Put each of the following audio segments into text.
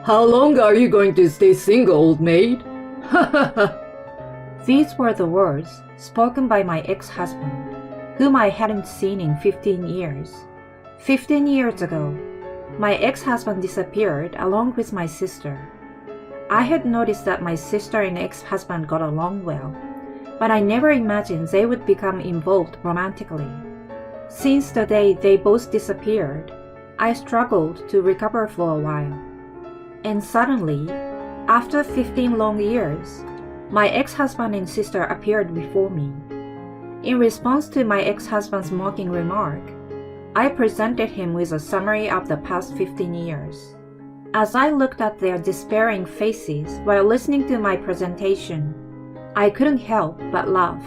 How long are you going to stay single, old maid? These were the words spoken by my ex-husband, whom I hadn't seen in 15 years. 15 years ago, my ex-husband disappeared along with my sister. I had noticed that my sister and ex-husband got along well, but I never imagined they would become involved romantically. Since the day they both disappeared, I struggled to recover for a while. And suddenly, after 15 long years, my ex-husband and sister appeared before me. In response to my ex-husband's mocking remark, I presented him with a summary of the past 15 years. As I looked at their despairing faces while listening to my presentation, I couldn't help but laugh.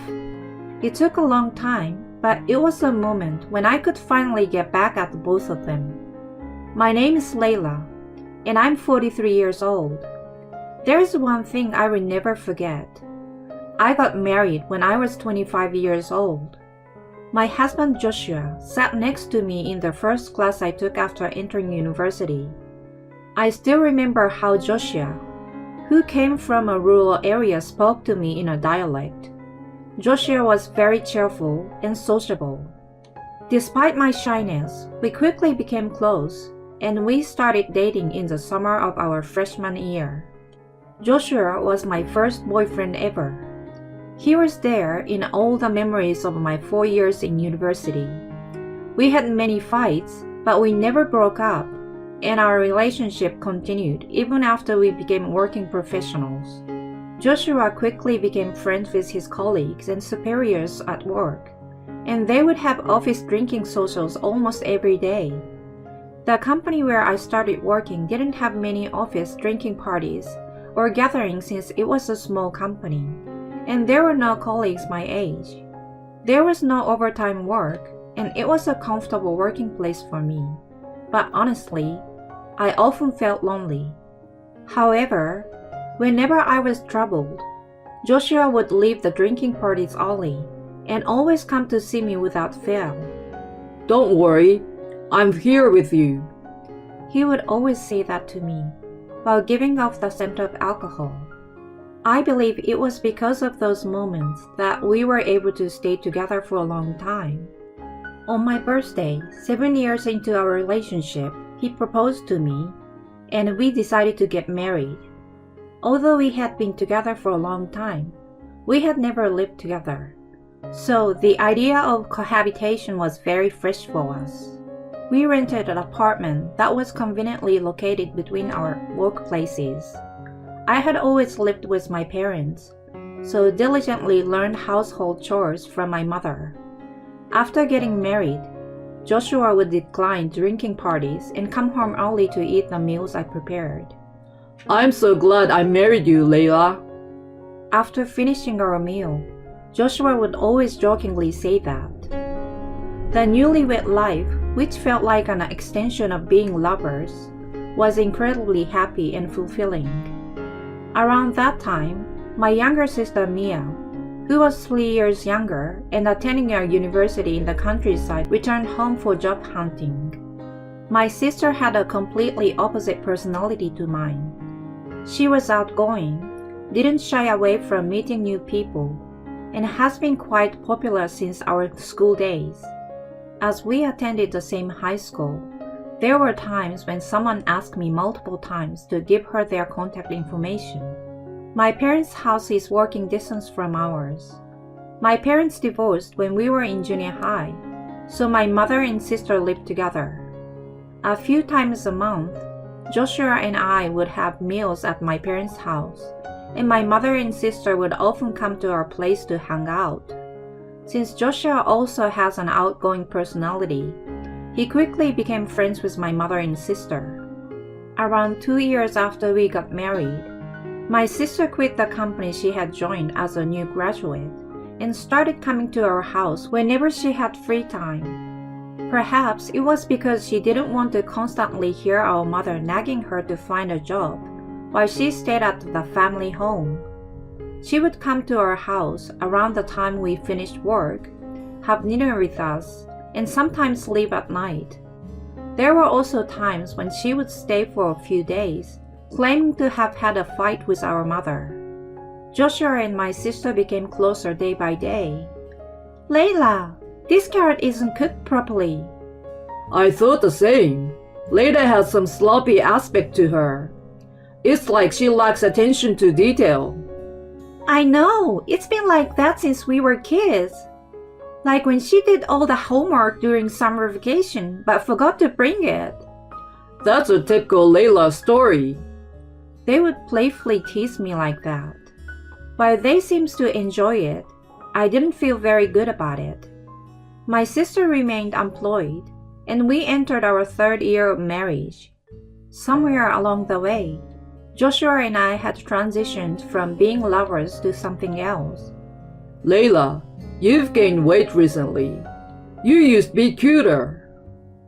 It took a long time, but it was a moment when I could finally get back at both of them. My name is Layla, and I'm 43 years old. There is one thing I will never forget. I got married when I was 25 years old. My husband Joshua sat next to me in the first class I took after entering university. I still remember how Joshua, who came from a rural area, spoke to me in a dialect. Joshua was very cheerful and sociable. Despite my shyness, we quickly became close, and we started dating in the summer of our freshman year. Joshua was my first boyfriend ever. He was there in all the memories of my 4 years in university. We had many fights, but we never broke up, and our relationship continued even after we became working professionals. Joshua quickly became friends with his colleagues and superiors at work, and they would have office drinking socials almost every day. The company where I started working didn't have many office drinking parties or gatherings since it was a small company, and there were no colleagues my age. There was no overtime work, and it was a comfortable working place for me. But honestly, I often felt lonely. However, whenever I was troubled, Joshua would leave the drinking parties early and always come to see me without fail. Don't worry, I'm here with you. He would always say that to me, while giving off the scent of alcohol. I believe it was because of those moments that we were able to stay together for a long time. On my birthday, 7 years into our relationship, he proposed to me, and we decided to get married. Although we had been together for a long time, we had never lived together. So the idea of cohabitation was very fresh for us. We rented an apartment that was conveniently located between our workplaces. I had always lived with my parents, so diligently learned household chores from my mother. After getting married, Joshua would decline drinking parties and come home early to eat the meals I prepared. I'm so glad I married you, Layla. After finishing our meal, Joshua would always jokingly say that. The newlywed life, which felt like an extension of being lovers, was incredibly happy and fulfilling. Around that time, my younger sister Mia, who was 3 years younger and attending a university in the countryside, returned home for job hunting. My sister had a completely opposite personality to mine. She was outgoing, didn't shy away from meeting new people, and has been quite popular since our school days. As we attended the same high school, there were times when someone asked me multiple times to give her their contact information. My parents' house is walking distance from ours. My parents divorced when we were in junior high, so my mother and sister lived together. A few times a month, Joshua and I would have meals at my parents' house, and my mother and sister would often come to our place to hang out. Since Joshua also has an outgoing personality, he quickly became friends with my mother and sister. Around 2 years after we got married, my sister quit the company she had joined as a new graduate and started coming to our house whenever she had free time. Perhaps it was because she didn't want to constantly hear our mother nagging her to find a job while she stayed at the family home. She would come to our house around the time we finished work, have dinner with us, and sometimes leave at night. There were also times when she would stay for a few days claiming to have had a fight with our mother. Joshua and my sister became closer day by day. "Layla, this carrot isn't cooked properly." I thought the same. Layla has some sloppy aspect to her. It's like she lacks attention to detail. "I know, it's been like that since we were kids. Like when she did all the homework during summer vacation but forgot to bring it." That's a typical Layla story. They would playfully tease me like that. While they seemed to enjoy it, I didn't feel very good about it. My sister remained unemployed, and we entered our 3rd year of marriage. Somewhere along the way, Joshua and I had transitioned from being lovers to something else. Layla, you've gained weight recently. You used to be cuter.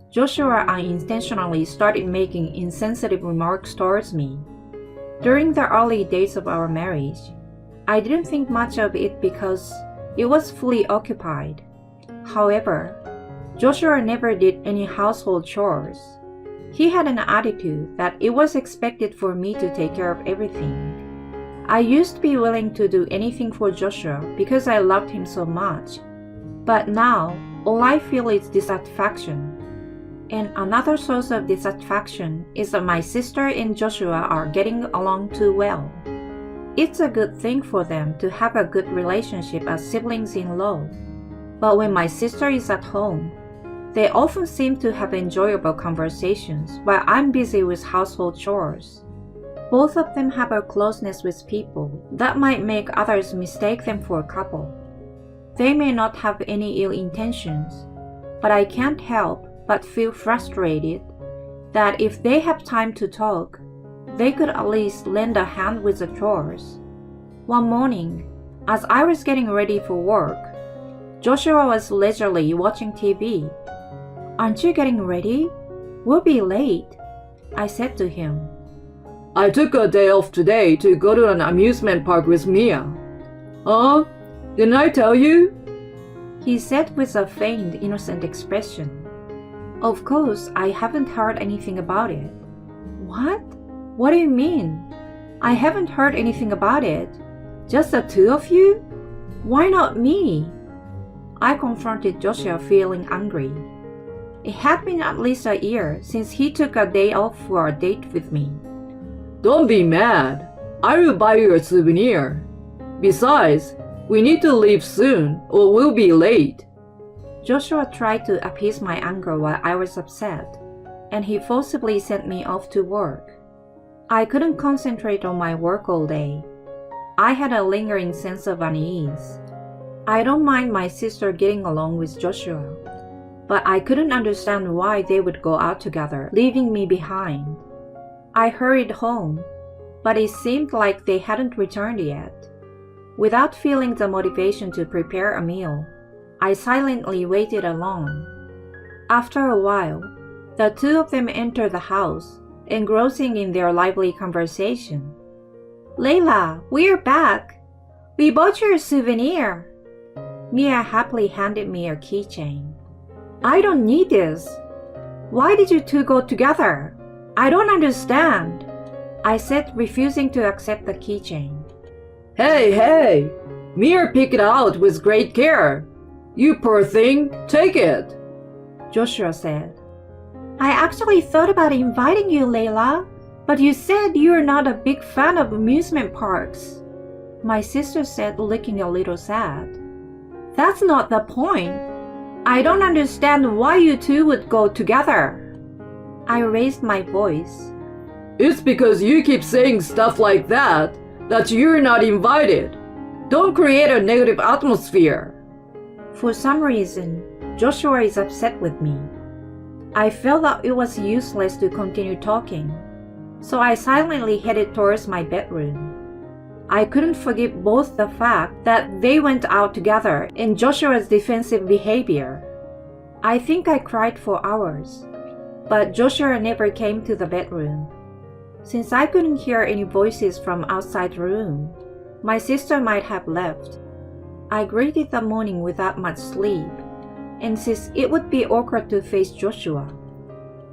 Joshua unintentionally started making insensitive remarks towards me. During the early days of our marriage, I didn't think much of it because it was fully occupied. However, Joshua never did any household chores. He had an attitude that it was expected for me to take care of everything. I used to be willing to do anything for Joshua because I loved him so much. But now, all I feel is dissatisfaction. And another source of dissatisfaction is that my sister and Joshua are getting along too well. It's a good thing for them to have a good relationship as siblings-in-law. But when my sister is at home, they often seem to have enjoyable conversations while I'm busy with household chores. Both of them have a closeness with people that might make others mistake them for a couple. They may not have any ill intentions, but I can't help but feel frustrated that if they have time to talk, they could at least lend a hand with the chores. One morning, as I was getting ready for work, Joshua was leisurely watching TV. "Aren't you getting ready? We'll be late," I said to him. I took a day off today to go to an amusement park with Mia. Huh? Didn't I tell you? He said with a faint, innocent expression. Of course, I haven't heard anything about it. What? What do you mean? I haven't heard anything about it. Just the two of you? Why not me? I confronted Joshua, feeling angry. It had been at least a year since he took a day off for a date with me. Don't be mad. I will buy you a souvenir. Besides, we need to leave soon or we'll be late. Joshua tried to appease my anger while I was upset, and he forcibly sent me off to work. I couldn't concentrate on my work all day. I had a lingering sense of unease. I don't mind my sister getting along with Joshua, but I couldn't understand why they would go out together, leaving me behind. I hurried home, but it seemed like they hadn't returned yet. Without feeling the motivation to prepare a meal, I silently waited alone. After a while, the two of them entered the house, engrossing in their lively conversation. Layla, we're back. We bought you a souvenir. Mia happily handed me a keychain. I don't need this. Why did you two go together? I don't understand, I said, refusing to accept the keychain. Hey, Mia picked it out with great care. You poor thing, take it, Joshua said. I actually thought about inviting you, Layla, but you said you're not a big fan of amusement parks, my sister said, looking a little sad. That's not the point. I don't understand why you two would go together. I raised my voice. It's because you keep saying stuff like that you're not invited. Don't create a negative atmosphere. For some reason, Joshua is upset with me. I felt that it was useless to continue talking, so I silently headed towards my bedroom. I couldn't forgive both the fact that they went out together and Joshua's defensive behavior. I think I cried for hours, but Joshua never came to the bedroom. Since I couldn't hear any voices from outside the room, my sister might have left. I greeted the morning without much sleep, and since it would be awkward to face Joshua,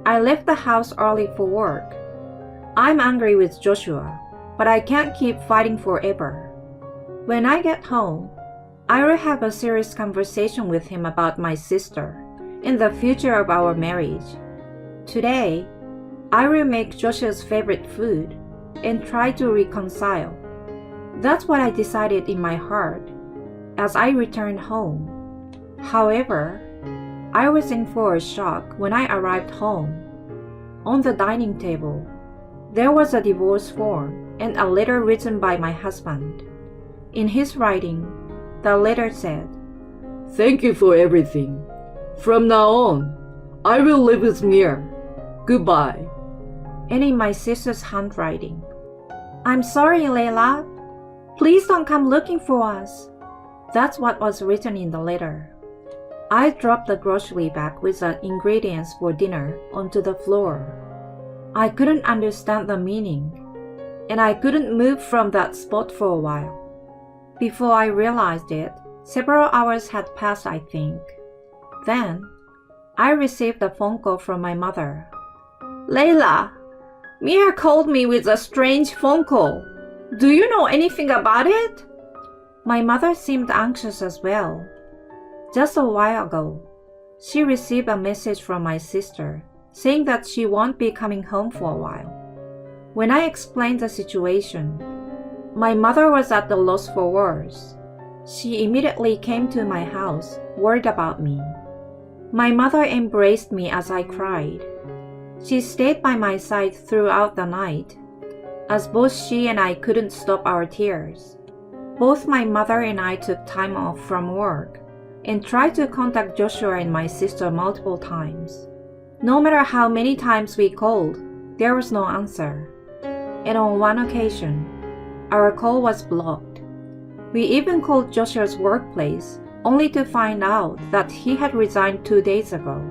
I left the house early for work. I'm angry with Joshua, but I can't keep fighting forever. When I get home, I will have a serious conversation with him about my sister and the future of our marriage. Today, I will make Joshua's favorite food and try to reconcile. That's what I decided in my heart as I returned home. However, I was in for a shock when I arrived home. On the dining table, there was a divorce form and a letter written by my husband. In his writing, the letter said, Thank you for everything. From now on, I will live with Mir. Goodbye. And in my sister's handwriting, I'm sorry, Layla. Please don't come looking for us. That's what was written in the letter. I dropped the grocery bag with the ingredients for dinner onto the floor. I couldn't understand the meaning, and I couldn't move from that spot for a while. Before I realized it, several hours had passed, I think. Then, I received a phone call from my mother. Layla, Mia called me with a strange phone call. Do you know anything about it? My mother seemed anxious as well. Just a while ago, she received a message from my sister saying that she won't be coming home for a while. When I explained the situation, my mother was at a loss for words. She immediately came to my house, worried about me. My mother embraced me as I cried. She stayed by my side throughout the night, as both she and I couldn't stop our tears. Both my mother and I took time off from work and tried to contact Joshua and my sister multiple times. No matter how many times we called, there was no answer. And on one occasion, our call was blocked. We even called Joshua's workplace, only to find out that he had resigned 2 days ago.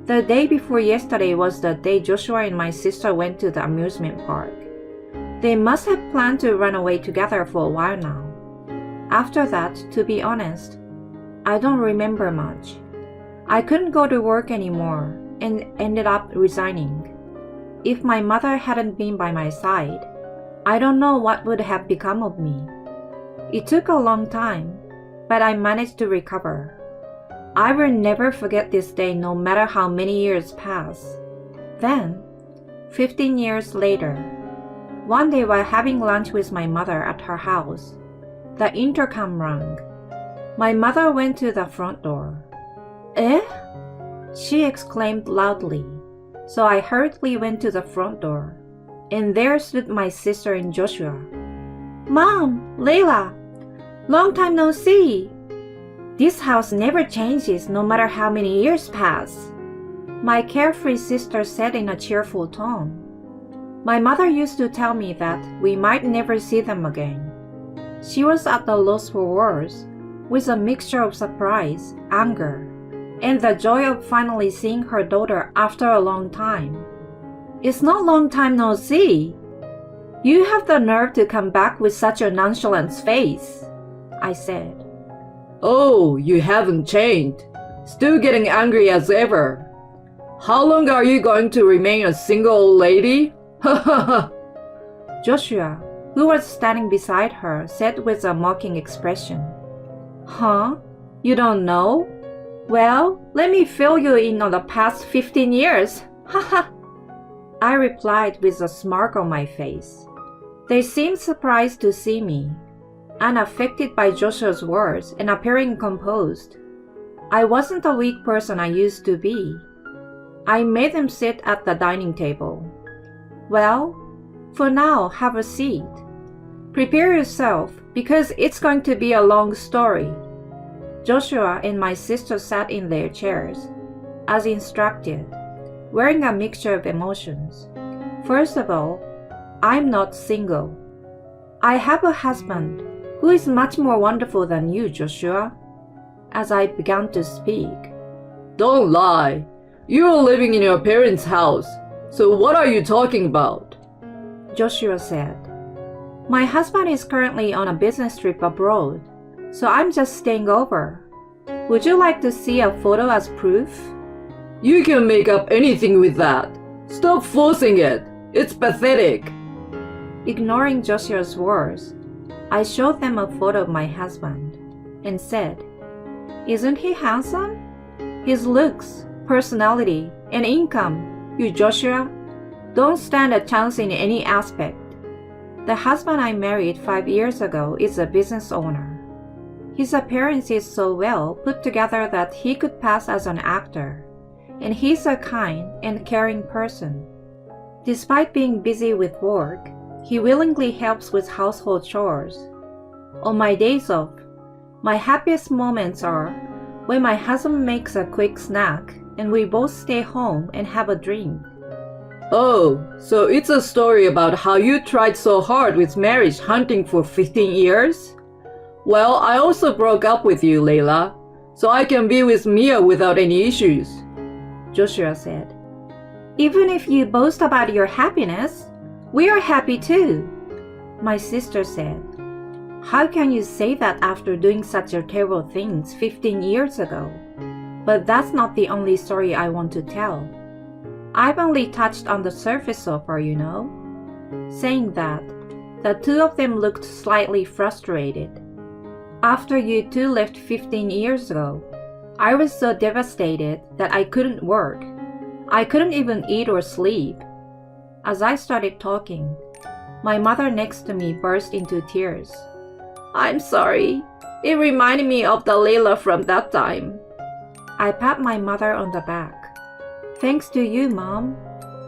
The day before yesterday was the day Joshua and my sister went to the amusement park. They must have planned to run away together for a while now. After that, to be honest, I don't remember much. I couldn't go to work anymore and ended up resigning. If my mother hadn't been by my side, I don't know what would have become of me. It took a long time, but I managed to recover. I will never forget this day no matter how many years pass. Then, 15 years later, one day while having lunch with my mother at her house, the intercom rang. My mother went to the front door. Eh? She exclaimed loudly, so I hurriedly went to the front door, and there stood my sister and Joshua. Mom, Layla, long time no see. This house never changes no matter how many years pass, my carefree sister said in a cheerful tone. My mother used to tell me that we might never see them again. She was at a loss for words, with a mixture of surprise, anger, and the joy of finally seeing her daughter after a long time. It's not long time no see. You have the nerve to come back with such a nonchalant face, I said. Oh, you haven't changed. Still getting angry as ever. How long are you going to remain a single old lady? Ha ha ha. Joshua, who was standing beside her, said with a mocking expression. Huh? You don't know? Well, let me fill you in on the past 15 years. Ha ha. I replied with a smirk on my face. They seemed surprised to see me, unaffected by Joshua's words and appearing composed. I wasn't the weak person I used to be. I made them sit at the dining table. Well, for now, have a seat. Prepare yourself, because it's going to be a long story. Joshua and my sister sat in their chairs, as instructed, wearing a mixture of emotions. First of all, I'm not single. I have a husband who is much more wonderful than you, Joshua. As I began to speak. Don't lie. You're living in your parents' house, so what are you talking about? Joshua said. My husband is currently on a business trip abroad, so I'm just staying over. Would you like to see a photo as proof? You can make up anything with that. Stop forcing it. It's pathetic. Ignoring Joshua's words, I showed them a photo of my husband and said, "Isn't he handsome? His looks, personality, and income, you Joshua, don't stand a chance in any aspect. The husband I married 5 years ago is a business owner. His appearance is so well put together that he could pass as an actor, and he's a kind and caring person. Despite being busy with work, he willingly helps with household chores. On my days off, my happiest moments are when my husband makes a quick snack and we both stay home and have a drink." Oh, so it's a story about how you tried so hard with marriage hunting for 15 years? Well, I also broke up with you, Layla, so I can be with Mia without any issues. Joshua said. "Even if you boast about your happiness, we are happy too," my sister said. "How can you say that after doing such a terrible things 15 years ago? But that's not the only story I want to tell. I've only touched on the surface so far, you know." Saying that, the two of them looked slightly frustrated. "After you two left 15 years ago, I was so devastated that I couldn't work. I couldn't even eat or sleep." As I started talking, my mother next to me burst into tears. "I'm sorry. It reminded me of the Layla from that time." I pat my mother on the back. "Thanks to you, Mom.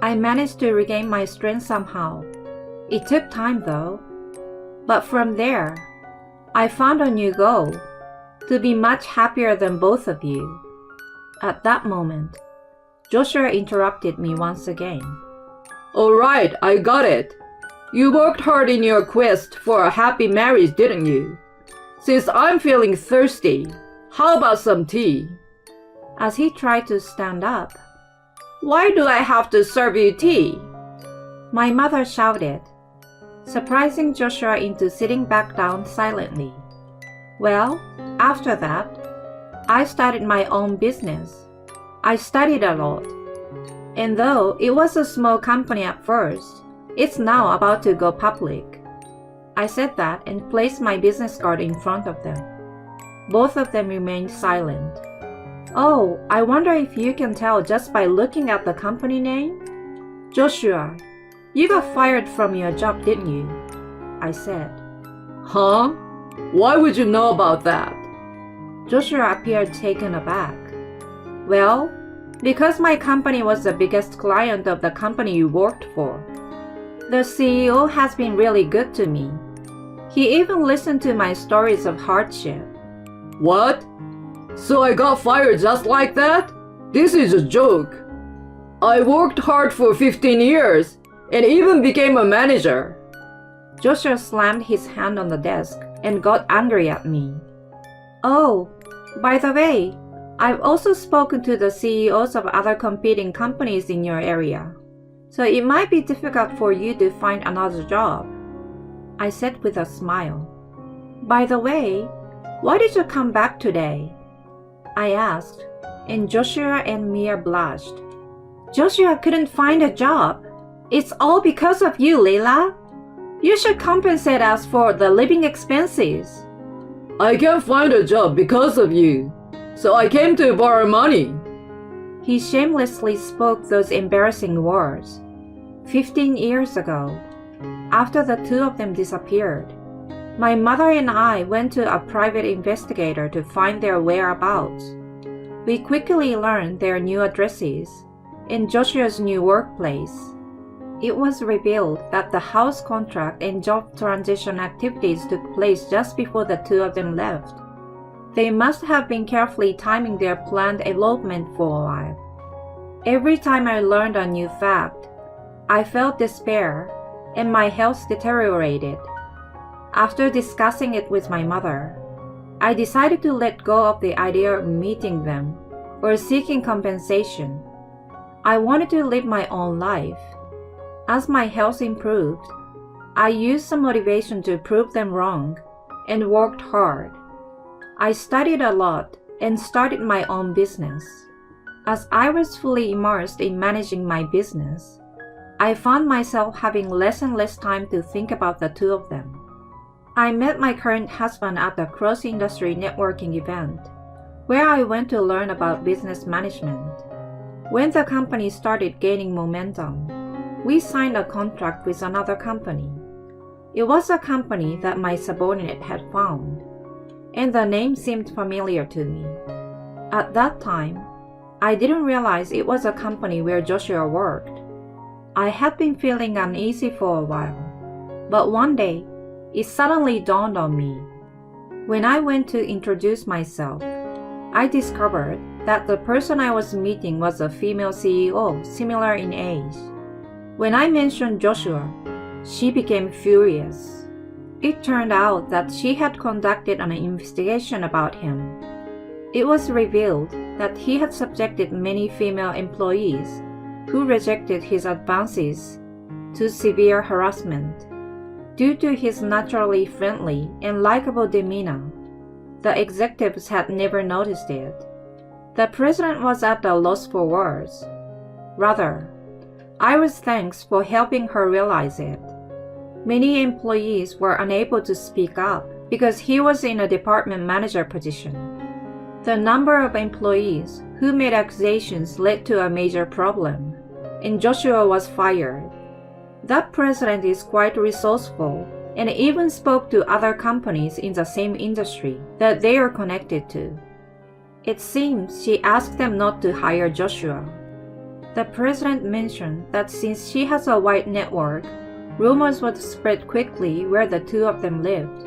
I managed to regain my strength somehow. It took time though. But from there, I found a new goal, to be much happier than both of you." At that moment, Joshua interrupted me once again. All right, I got it. You worked hard in your quest for a happy marriage, didn't you? Since I'm feeling thirsty, how about some tea? As he tried to stand up, "Why do I have to serve you tea?" my mother shouted, surprising Joshua into sitting back down silently. Well, after that, I started my own business. I studied a lot. And though it was a small company at first, it's now about to go public. I said that and placed my business card in front of them. Both of them remained silent. "Oh, I wonder if you can tell just by looking at the company name?" "Joshua, you got fired from your job, didn't you?" I said. Huh? Why would you know about that? Joshua appeared taken aback. "Well, because my company was the biggest client of the company you worked for. The CEO has been really good to me. He even listened to my stories of hardship." What? So I got fired just like that? This is a joke. I worked hard for 15 years and even became a manager. Joshua slammed his hand on the desk and got angry at me. "Oh, by the way, I've also spoken to the CEOs of other competing companies in your area, so it might be difficult for you to find another job," I said with a smile. "By the way, why did you come back today?" I asked, and Joshua and Mia blushed. "Joshua couldn't find a job. It's all because of you, Layla. You should compensate us for the living expenses." I can't find a job because of you, so I came to borrow money. He shamelessly spoke those embarrassing words. 15 years ago, after the two of them disappeared, my mother and I went to a private investigator to find their whereabouts. We quickly learned their new addresses and Joshua's new workplace. It was revealed that the house contract and job transition activities took place just before the two of them left. They must have been carefully timing their planned elopement for a while. Every time I learned a new fact, I felt despair and my health deteriorated. After discussing it with my mother, I decided to let go of the idea of meeting them or seeking compensation. I wanted to live my own life. As my health improved, I used some motivation to prove them wrong and worked hard. I studied a lot and started my own business. As I was fully immersed in managing my business, I found myself having less and less time to think about the two of them. I met my current husband at a cross-industry networking event, where I went to learn about business management. When the company started gaining momentum, we signed a contract with another company. It was a company that my subordinate had found, and the name seemed familiar to me. At that time, I didn't realize it was a company where Joshua worked. I had been feeling uneasy for a while, but one day, it suddenly dawned on me. When I went to introduce myself, I discovered that the person I was meeting was a female CEO similar in age. When I mentioned Joshua, she became furious. It turned out that she had conducted an investigation about him. It was revealed that he had subjected many female employees who rejected his advances to severe harassment. Due to his naturally friendly and likable demeanor, the executives had never noticed it. The president was at a loss for words. Rather, I was thanks for helping her realize it. Many employees were unable to speak up because he was in a department manager position. The number of employees who made accusations led to a major problem, and Joshua was fired. That president is quite resourceful and even spoke to other companies in the same industry that they are connected to. It seems she asked them not to hire Joshua. The president mentioned that since she has a wide network, rumors would spread quickly where the two of them lived.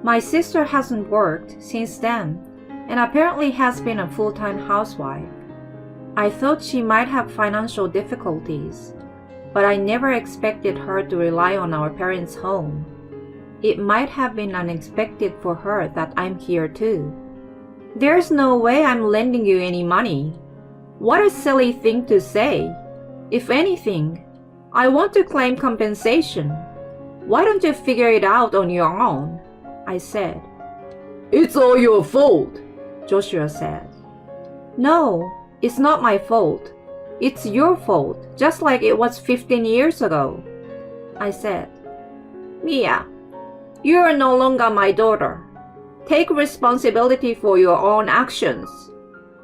My sister hasn't worked since then and apparently has been a full-time housewife. I thought she might have financial difficulties, but I never expected her to rely on our parents' home. It might have been unexpected for her that I'm here too. There's no way I'm lending you any money. What a silly thing to say. If anything, I want to claim compensation. Why don't you figure it out on your own? I said. It's all your fault, Joshua said. No, it's not my fault. It's your fault, just like it was 15 years ago. I said. Mia, you are no longer my daughter. Take responsibility for your own actions.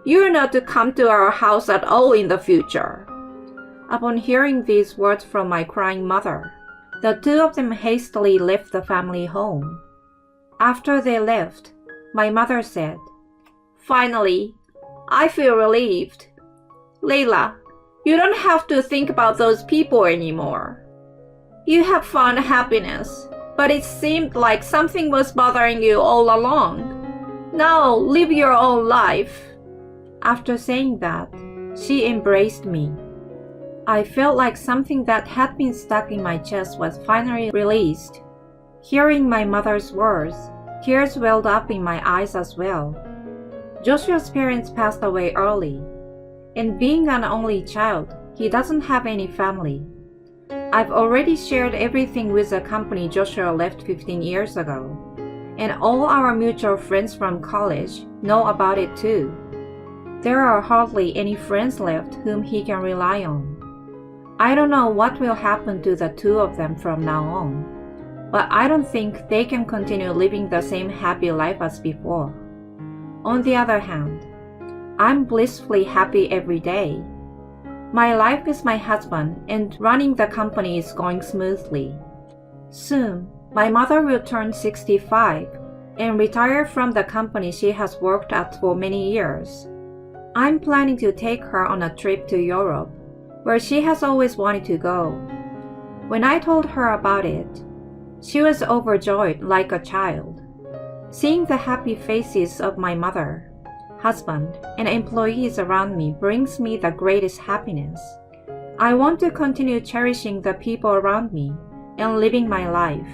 You are not to come to our house at all in the future. Upon hearing these words from my crying mother, the two of them hastily left the family home. After they left, my mother said, Finally, I feel relieved. Layla, you don't have to think about those people anymore. You have found happiness, but it seemed like something was bothering you all along. Now live your own life. After saying that, she embraced me. I felt like something that had been stuck in my chest was finally released. Hearing my mother's words, tears welled up in my eyes as well. Joshua's parents passed away early, and being an only child, he doesn't have any family. I've already shared everything with the company Joshua left 15 years ago, and all our mutual friends from college know about it too. There are hardly any friends left whom he can rely on. I don't know what will happen to the two of them from now on, but I don't think they can continue living the same happy life as before. On the other hand, I'm blissfully happy every day. My life with my husband and running the company is going smoothly. Soon, my mother will turn 65 and retire from the company she has worked at for many years. I'm planning to take her on a trip to Europe, where she has always wanted to go. When I told her about it, she was overjoyed like a child. Seeing the happy faces of my mother, husband, and employees around me brings me the greatest happiness. I want to continue cherishing the people around me and living my life.